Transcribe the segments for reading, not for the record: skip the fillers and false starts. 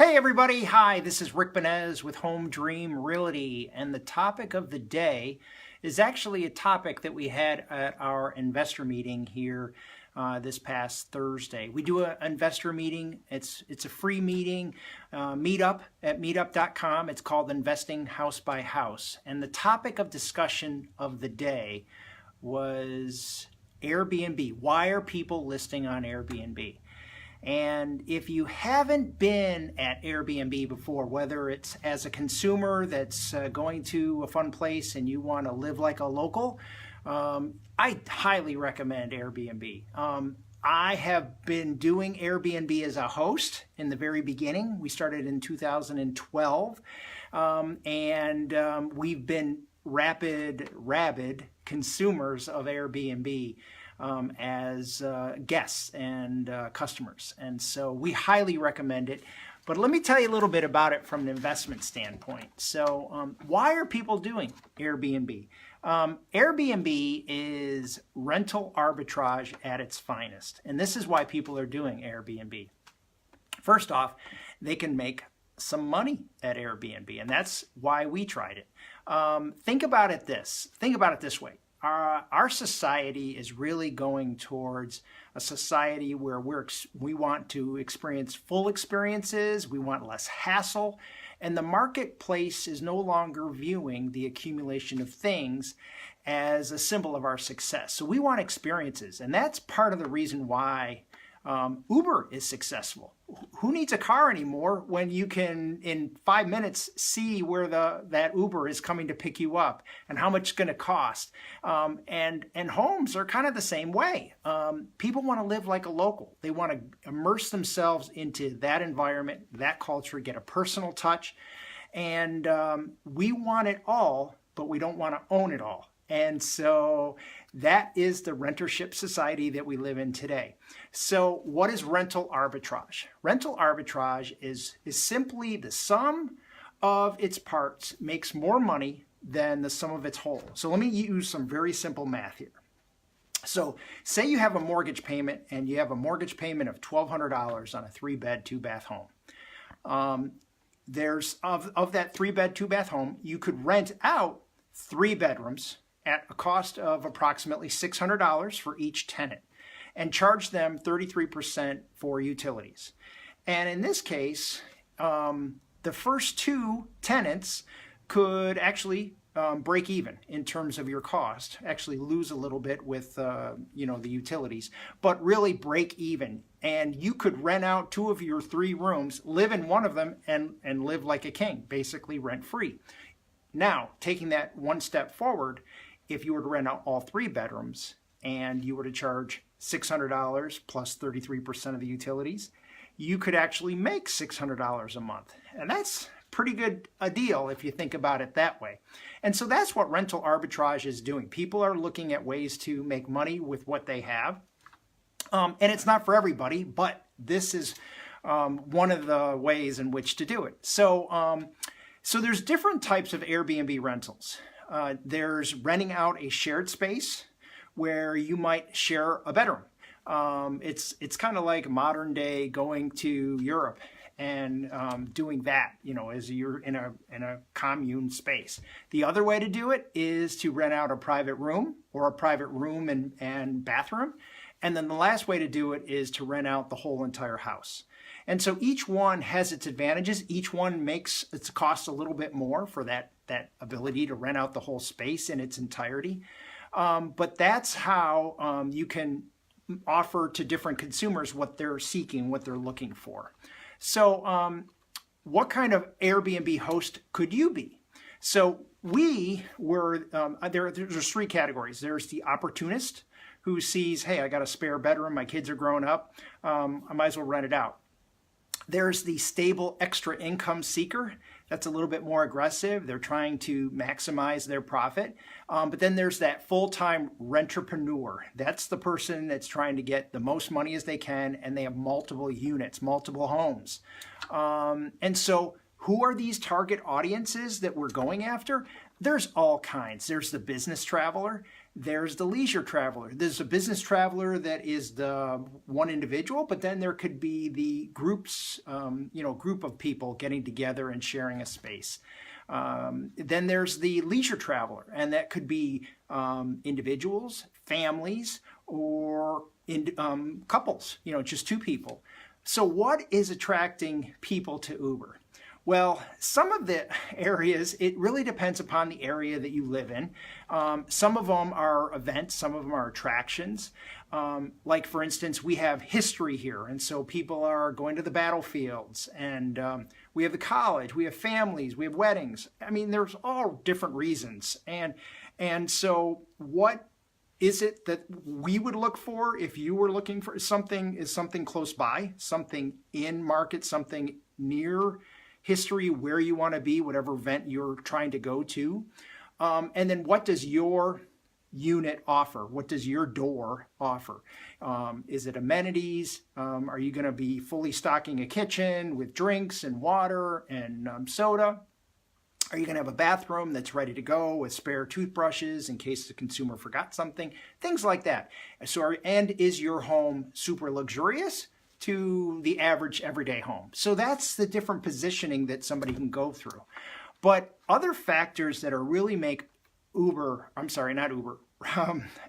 Hey everybody, hi, this is Rick Benez with Home Dream Realty, and the topic of the day is actually a topic that we had at our investor meeting here this past Thursday. We do an investor meeting. It's a free meeting, meetup at meetup.com. It's called Investing House by House, and the topic of discussion of the day was Airbnb. Why are people listing on Airbnb? And if you haven't been at Airbnb before, whether it's as a consumer that's going to a fun place and you want to live like a local, I highly recommend Airbnb. I have been doing Airbnb as a host in the very beginning. We started in 2012, and we've been rabid consumers of Airbnb as guests and customers. And so we highly recommend it. But let me tell you a little bit about it from an investment standpoint. So why are people doing Airbnb? Airbnb is rental arbitrage at its finest. And this is why people are doing Airbnb. First off, they can make some money at Airbnb, and that's why we tried it. Think about it this way. Our society is really going towards a society where we want to experience full experiences, we want less hassle, and the marketplace is no longer viewing the accumulation of things as a symbol of our success. So we want experiences, and that's part of the reason why Uber is successful. Who needs a car anymore when you can, in 5 minutes, see where that Uber is coming to pick you up and how much it's going to cost? And homes are kind of the same way. People want to live like a local. They want to immerse themselves into that environment, that culture, get a personal touch. And we want it all, but we don't want to own it all. And so that is the rentership society that we live in today. So what is rental arbitrage? Rental arbitrage is simply the sum of its parts makes more money than the sum of its whole. So let me use some very simple math here. So say you have a mortgage payment and you have a mortgage payment of $1,200 on a 3-bed, 2-bath home. There's of that 3-bed, 2-bath home, you could rent out 3 bedrooms at a cost of approximately $600 for each tenant and charge them 33% for utilities. And in this case, the first 2 tenants could actually break even in terms of your cost, actually lose a little bit with the utilities, but really break even. And you could rent out 2 of your 3 rooms, live in one of them, and live like a king, basically rent free. Now, taking that one step forward, if you were to rent out all 3 bedrooms and you were to charge $600 plus 33% of the utilities, you could actually make $600 a month. And that's pretty good a deal if you think about it that way. And so that's what rental arbitrage is doing. People are looking at ways to make money with what they have. And it's not for everybody, but this is one of the ways in which to do it. So there's different types of Airbnb rentals. There's renting out a shared space where you might share a bedroom. It's kind of like modern day going to Europe and doing that, as you're in a commune space. The other way to do it is to rent out a private room or a private room and bathroom. And then the last way to do it is to rent out the whole entire house. And so each one has its advantages. Each one makes its cost a little bit more for that ability to rent out the whole space in its entirety. But that's how you can offer to different consumers what they're seeking, what they're looking for. So what kind of Airbnb host could you be? So we were, there's 3 categories. There's the opportunist who sees, hey, I got a spare bedroom, my kids are growing up, I might as well rent it out. There's the stable extra income seeker. That's a little bit more aggressive. They're trying to maximize their profit. But then there's that full-time rentrepreneur. That's the person that's trying to get the most money as they can, and they have multiple units, multiple homes. And so who are these target audiences that we're going after? There's all kinds. There's the business traveler. There's the leisure traveler. There's a business traveler that is the one individual, but then there could be the groups, group of people getting together and sharing a space. Then there's the leisure traveler, and that could be individuals, families, or couples, just two people. So what is attracting people to Uber? Well, some of the areas, it really depends upon the area that you live in. Some of them are events, some of them are attractions. Like, for instance, we have history here, and so people are going to the battlefields, and we have the college, we have families, we have weddings. I mean, there's all different reasons. And so what is it that we would look for if you were looking for something? Is something close by, something in market, something near history, where you want to be, whatever event you're trying to go to. And then what does your unit offer? What does your door offer? Is it amenities? Are you going to be fully stocking a kitchen with drinks and water and soda? Are you going to have a bathroom that's ready to go with spare toothbrushes in case the consumer forgot something? Things like that. And is your home super luxurious to the average everyday home? So that's the different positioning that somebody can go through. But other factors that are really make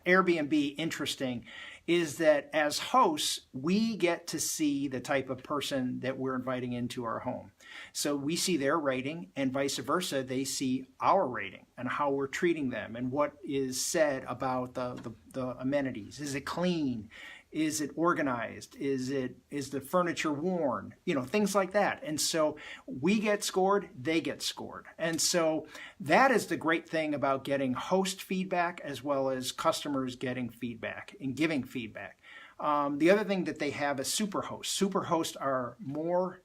Airbnb interesting is that as hosts, we get to see the type of person that we're inviting into our home. So we see their rating, and vice versa, they see our rating and how we're treating them and what is said about the amenities. Is it clean? Is it organized? Is the furniture worn? Things like that. And so we get scored, they get scored. And so that is the great thing about getting host feedback as well as customers getting feedback and giving feedback. The other thing that they have is superhosts. Superhosts are more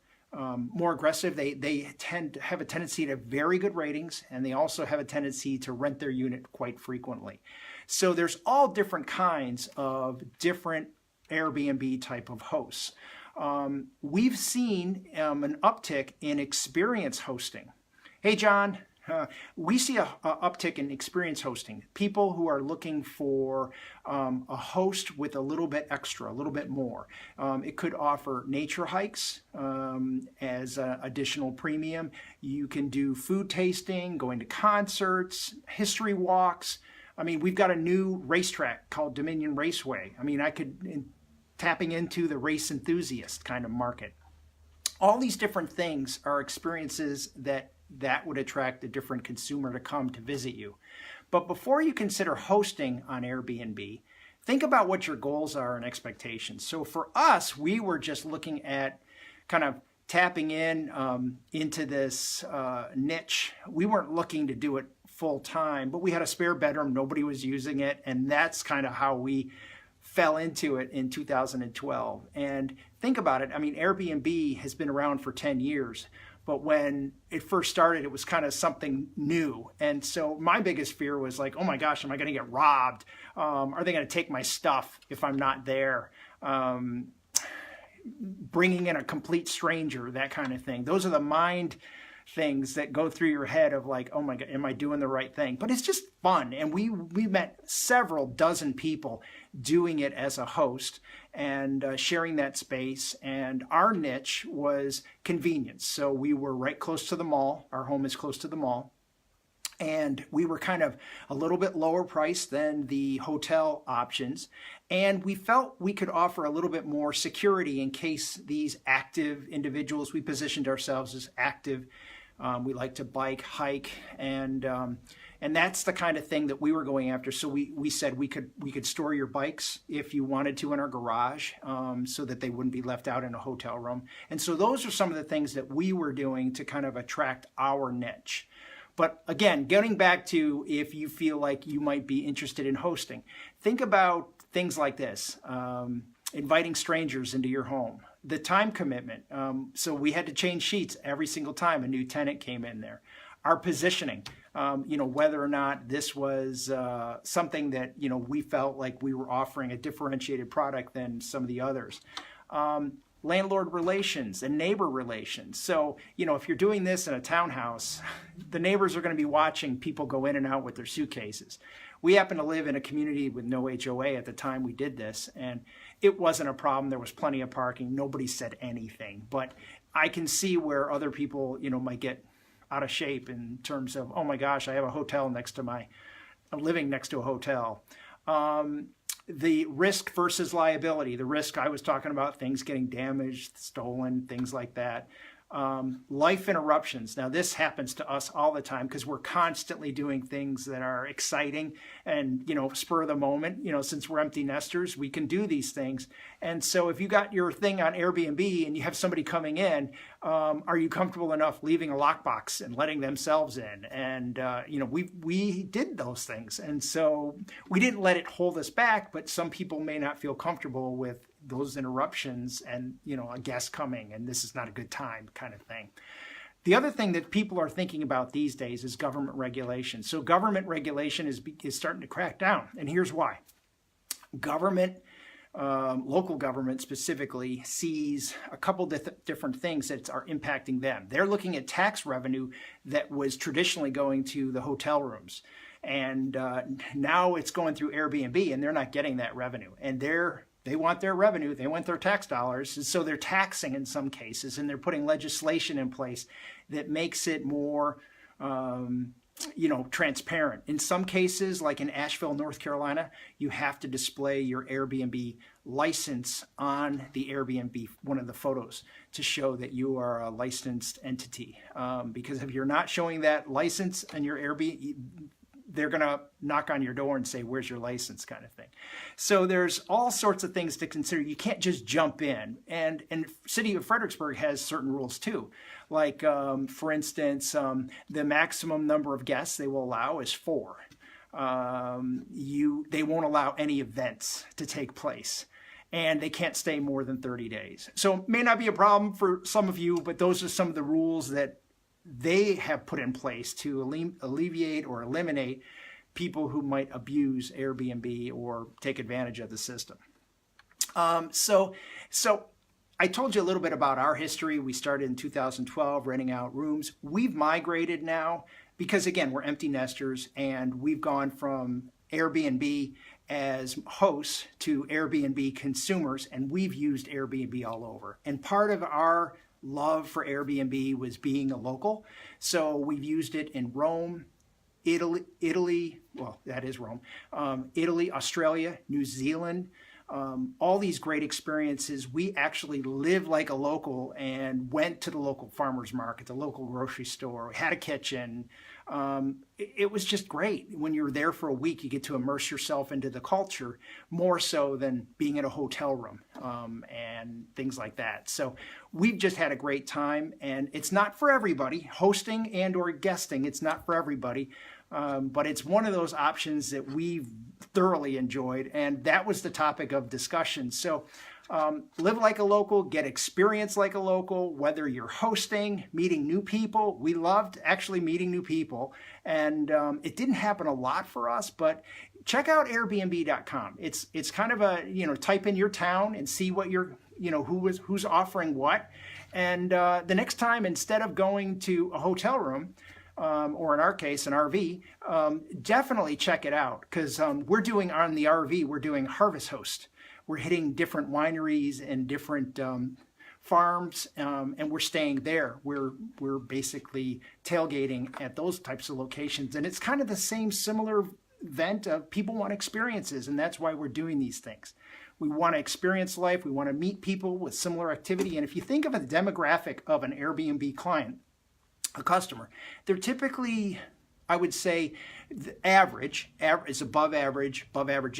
aggressive. They tend to have a tendency to have very good ratings, and they also have a tendency to rent their unit quite frequently. So there's all different kinds of different Airbnb type of hosts. We've seen an uptick in experience hosting. Hey, John, we see a uptick in experience hosting. People who are looking for a host with a little bit extra, a little bit more. It could offer nature hikes as additional premium. You can do food tasting, going to concerts, history walks. I mean, we've got a new racetrack called Dominion Raceway. I mean, tapping into the race enthusiast kind of market. All these different things are experiences that would attract a different consumer to come to visit you. But before you consider hosting on Airbnb, think about what your goals are and expectations. So for us, we were just looking at kind of tapping into this niche. We weren't looking to do it full time, but we had a spare bedroom, nobody was using it, and that's kind of how we fell into it in 2012. And think about it, I mean, Airbnb has been around for 10 years, but when it first started, it was kind of something new. And so my biggest fear was like, oh my gosh, am I going to get robbed? Are they going to take my stuff if I'm not there? Bringing in a complete stranger, that kind of thing. Those are the mind things that go through your head of like, oh my God, am I doing the right thing? But it's just fun. And we met several dozen people doing it as a host and sharing that space. And our niche was convenience. So we were right close to the mall. Our home is close to the mall. And we were kind of a little bit lower priced than the hotel options. And we felt we could offer a little bit more security in case these active individuals, we positioned ourselves as active. We like to bike, hike, and that's the kind of thing that we were going after. So we said we could store your bikes if you wanted to in our garage, so that they wouldn't be left out in a hotel room. And so those are some of the things that we were doing to kind of attract our niche. But again, getting back to if you feel like you might be interested in hosting, think about things like this. Inviting strangers into your home, the time commitment. So we had to change sheets every single time a new tenant came in there. Our positioning, whether or not this was something that, we felt like we were offering a differentiated product than some of the others. Landlord relations and neighbor relations. So, if you're doing this in a townhouse, the neighbors are going to be watching people go in and out with their suitcases. We happened to live in a community with no HOA at the time we did this, and it wasn't a problem. There was plenty of parking. Nobody said anything. But I can see where other people, might get out of shape in terms of, oh my gosh, I have a hotel I'm living next to a hotel. The risk versus liability. The risk, I was talking about things getting damaged, stolen, things like that. Life interruptions. Now this happens to us all the time because we're constantly doing things that are exciting and, spur of the moment. Since we're empty nesters, we can do these things. And so if you got your thing on Airbnb and you have somebody coming in, are you comfortable enough leaving a lockbox and letting themselves in? And, we did those things. And so we didn't let it hold us back, but some people may not feel comfortable with those interruptions and, a guest coming and this is not a good time kind of thing. The other thing that people are thinking about these days is government regulation. So government regulation is starting to crack down. And here's why. Local government specifically sees a couple different things that are impacting them. They're looking at tax revenue that was traditionally going to the hotel rooms. And now it's going through Airbnb and they're not getting that revenue. And they want their revenue, they want their tax dollars, and so they're taxing in some cases, and they're putting legislation in place that makes it more, transparent. In some cases, like in Asheville, North Carolina, you have to display your Airbnb license on the Airbnb, one of the photos, to show that you are a licensed entity. Because if you're not showing that license on your Airbnb, they're going to knock on your door and say, where's your license, kind of thing. So there's all sorts of things to consider. You can't just jump in. And city of Fredericksburg has certain rules too. Like, for instance, the maximum number of guests they will allow is 4. They won't allow any events to take place. And they can't stay more than 30 days. So it may not be a problem for some of you, but those are some of the rules that they have put in place to alleviate or eliminate people who might abuse Airbnb or take advantage of the system. So I told you a little bit about our history. We started in 2012 renting out rooms. We've migrated now because, again, we're empty nesters, and we've gone from Airbnb as hosts to Airbnb consumers, and we've used Airbnb all over. And part of our love for Airbnb was being a local. So we've used it in Rome, Italy, well, that is Rome, Italy, Australia, New Zealand, all these great experiences. We actually lived like a local and went to the local farmer's market, the local grocery store, had a kitchen. It was just great. When you're there for a week, you get to immerse yourself into the culture more so than being in a hotel room and things like that. So we've just had a great time, and it's not for everybody. Hosting and or guesting, it's not for everybody. But it's one of those options that we've thoroughly enjoyed, and that was the topic of discussion. So live like a local, get experience like a local, whether you're hosting, meeting new people. We loved actually meeting new people, and it didn't happen a lot for us, but check out Airbnb.com. It's kind of a, type in your town and see what who's offering what. And the next time, instead of going to a hotel room, or in our case, an RV, definitely check it out, because we're doing on the RV, we're doing Harvest Host. We're hitting different wineries and different farms, and we're staying there. We're basically tailgating at those types of locations, and it's kind of the same similar event of people want experiences, and that's why we're doing these things. We want to experience life. We want to meet people with similar activity, and if you think of a demographic of an Airbnb client, a customer, they're typically, I would say, the average is above average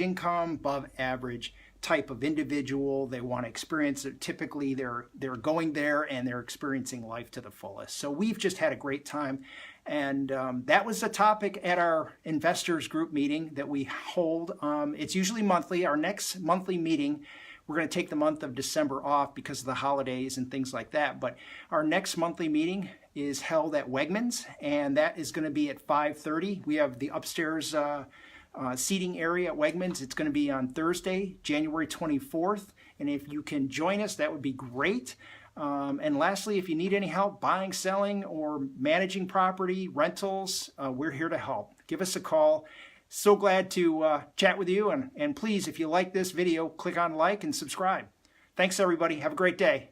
income, above average type of individual. They want to experience it. Typically, they're going there and they're experiencing life to the fullest. So we've just had a great time, and that was a topic at our investors group meeting that we hold. It's usually monthly. Our next monthly meeting, we're going to take the month of December off because of the holidays and things like that. But our next monthly meeting is held at Wegmans, and that is going to be at 5:30. We have the upstairs seating area at Wegmans. It's going to be on Thursday, January 24th. And if you can join us, that would be great. And lastly, if you need any help buying, selling, or managing property, rentals, we're here to help. Give us a call. So glad to chat with you, and please, if you like this video, click on like and subscribe. Thanks, everybody. Have a great day.